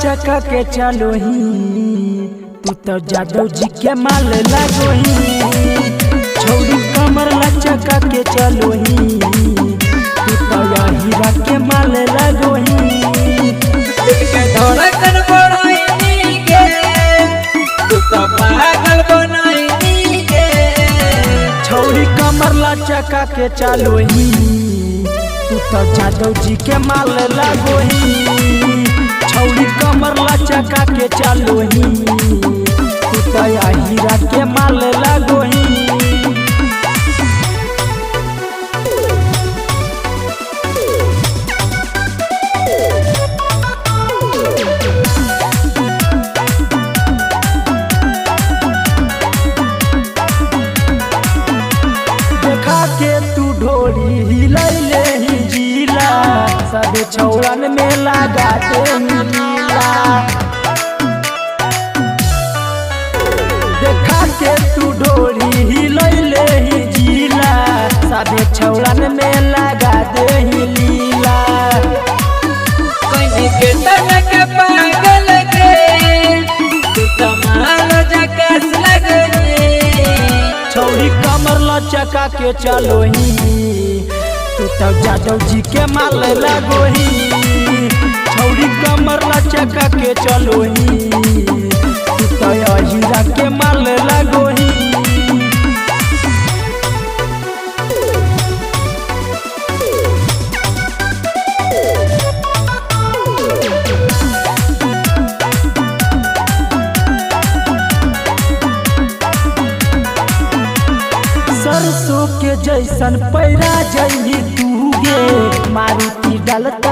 लचका के चलो ही तू तो जादव जी के माल लगो ही। छौरी कमर लचका के चलो ही तू तो हीरा के माल लगो ही। धड़कन बढ़ाई के तू तो पागल बनाई के। छौरी कमर लचका के चलो ही तू तो जादव जी के माल लगो ही। छौरी कमर लचका के चलो ही तू तो हीरा के माल लगो ही। देखा के तू ढोरी हिलैले ही जिला सब छौरन में लगा दे लीला। देखा के तू ढोरी हिलैले ही जिला सब छौरन में लगा दे लीला। कहीं के तनक पागल के तू तो माल जकस लगनी। छौरी कमर लचका के चलो ही तू तो जादव जी के माल लगो ही। छौरी कमर लचका के चलो ही तू तो हीरा के माल लगो ही। सरसों के जैसन पैरा जही तू गे मारुति डालत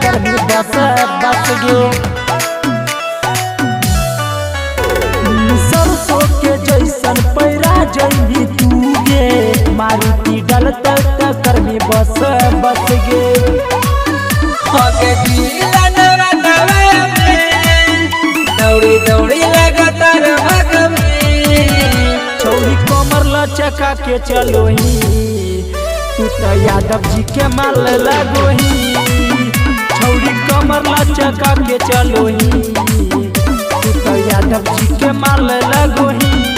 कर बस बस गे। सरसों के जैसन पैरा जही तू गे मारुति डालत कर बस बस गे। होके दिला नवा में दौड़ी दौड़ी लगातार भाग में। छौरी कमर लचका के चलो ही तू तो यादव जी के माल लगो ही। छौरी कमर लचका के चलो ही तू तो यादव जी के माल लगो ही।